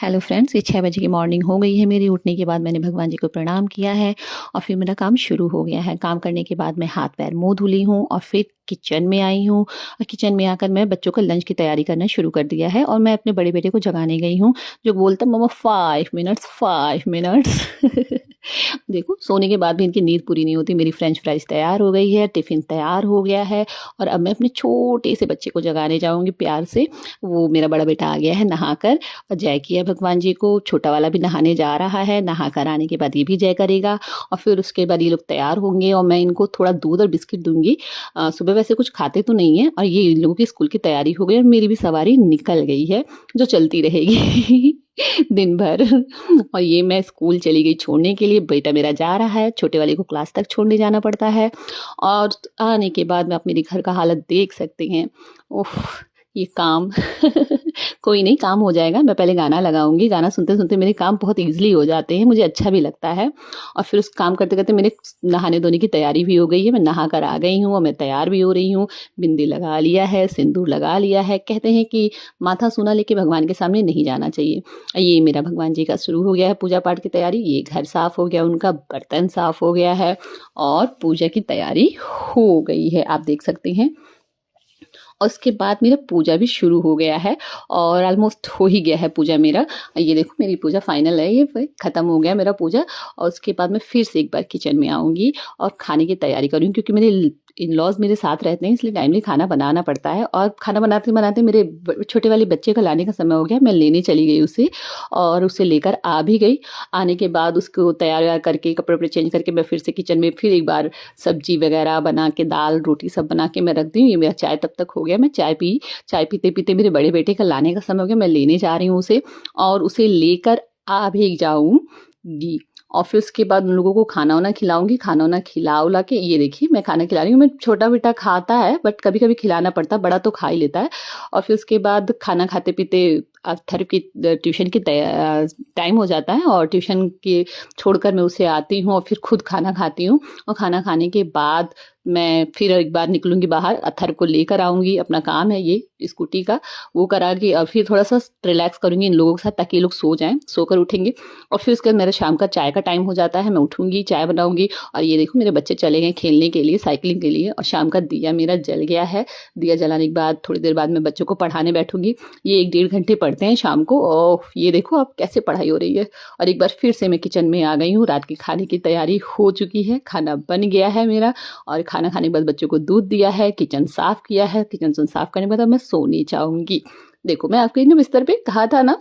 Hello friends, ये 6 बजे की मॉर्निंग हो गई है मेरी। उठने के बाद मैंने भगवान जी को प्रणाम किया है और फिर मेरा काम शुरू हो गया है। काम करने के बाद मैं हाथ पैर मुँह धुली हूँ और फिर किचन में आई हूँ और किचन में आकर मैं बच्चों का लंच की तैयारी करना शुरू कर दिया है और मैं अपने बड़े बेटे को जगाने गई हूँ, जो बोलता मम्मा 5 मिनट्स 5 मिनट्स। देखो, सोने के बाद भी इनकी नींद पूरी नहीं होती। मेरी फ्रेंच फ्राइज तैयार हो गई है, टिफ़िन तैयार हो गया है और अब मैं अपने छोटे से बच्चे को जगाने जाऊँगी प्यार से। वो मेरा बड़ा बेटा आ गया है नहाकर और जय किया भगवान जी को। छोटा वाला भी नहाने जा रहा है, नहा कर आने के बाद ये भी जय करेगा और फिर उसके बाद ये लोग तैयार होंगे और मैं इनको थोड़ा दूध और बिस्किट दूंगी। सुबह वैसे कुछ खाते तो नहीं है और ये इन लोगों की स्कूल की तैयारी हो गई और मेरी भी सवारी निकल गई है, जो चलती रहेगी दिन भर। और ये मैं स्कूल चली गई छोड़ने के लिए। बेटा मेरा जा रहा है, छोटे वाले को क्लास तक छोड़ने जाना पड़ता है और आने के बाद में आप मेरे घर का हालत देख सकते हैं। उफ, ये काम कोई नहीं, काम हो जाएगा। मैं पहले गाना लगाऊंगी, गाना सुनते सुनते मेरे काम बहुत ईजिली हो जाते हैं, मुझे अच्छा भी लगता है। और फिर उस काम करते करते मेरे नहाने धोने की तैयारी भी हो गई है। मैं नहा कर आ गई हूँ और मैं तैयार भी हो रही हूँ। बिंदी लगा लिया है, सिंदूर लगा लिया है। कहते हैं कि माथा सूना लेके भगवान के सामने नहीं जाना चाहिए। ये मेरा भगवान जी का शुरू हो गया है पूजा पाठ की तैयारी। ये घर साफ हो गया, उनका बर्तन साफ हो गया है और पूजा की तैयारी हो गई है, आप देख सकते हैं। और उसके बाद मेरा पूजा भी शुरू हो गया है और ऑलमोस्ट हो ही गया है पूजा मेरा। ये देखो, मेरी पूजा फाइनल है, ये खत्म हो गया मेरा पूजा। और उसके बाद मैं फिर से एक बार किचन में आऊँगी और खाने की तैयारी करूँगी, क्योंकि मेरे इन लॉज मेरे साथ रहते हैं, इसलिए टाइमली खाना बनाना पड़ता है। और खाना बनाते बनाते मेरे छोटे वाले बच्चे का लाने का समय हो गया। मैं लेने चली गई उसे और उसे लेकर आ भी गई। आने के बाद उसको तैयार व्यार करके कपड़े वपड़े चेंज करके मैं फिर से किचन में फिर एक बार सब्जी वगैरह बना के, दाल रोटी सब बना के मैं रख दी हूँ। ये मेरा चाय तब तक हो गया। मैं चाय पी। चाय पीते पीते मेरे बड़े बेटे का लाने का समय हो गया। मैं लेने जा रही हूँ उसे और उसे लेकर आ भी जाऊँगी। और फिर उसके बाद उन लोगों को खाना वाना खिलाऊंगी। खाना वाना खिला उला के, ये देखिए मैं खाना खिला रही हूँ। मैं छोटा बेटा खाता है बट कभी कभी खिलाना पड़ता है, बड़ा तो खा ही लेता है। और फिर उसके बाद खाना खाते पीते थर की ट्यूशन की टाइम हो जाता है और ट्यूशन के छोड़कर मैं उसे आती हूँ और फिर खुद खाना खाती हूँ। और खाना खाने के बाद मैं फिर एक बार निकलूंगी बाहर, अथर को लेकर आऊंगी। अपना काम है ये स्कूटी का, वो करा के और फिर थोड़ा सा रिलैक्स करूंगी इन लोगों के साथ, ताकि ये लोग सो जाएं, सोकर उठेंगे। और फिर उसके बाद मेरा शाम का चाय का टाइम हो जाता है। मैं उठूंगी, चाय बनाऊंगी और ये देखो मेरे बच्चे चले गए खेलने के लिए, साइकिलिंग के लिए। और शाम का दिया मेरा जल गया है। दिया जलाने के बाद थोड़ी देर बाद मैं बच्चों को पढ़ाने बैठूंगी। ये 1-1.5 घंटे पढ़ते हैं शाम को। और ये देखो अब कैसे पढ़ाई हो रही है। और एक बार फिर से मैं किचन में आ गई हूँ। रात के खाने की तैयारी हो चुकी है, खाना बन गया है मेरा। और खाना खाने के बाद बच्चों को दूध दिया है, किचन साफ किया है। किचन साफ करने के बाद अब मैं सोने जाऊंगी। देखो, मैं आपके बिस्तर पे कहा था ना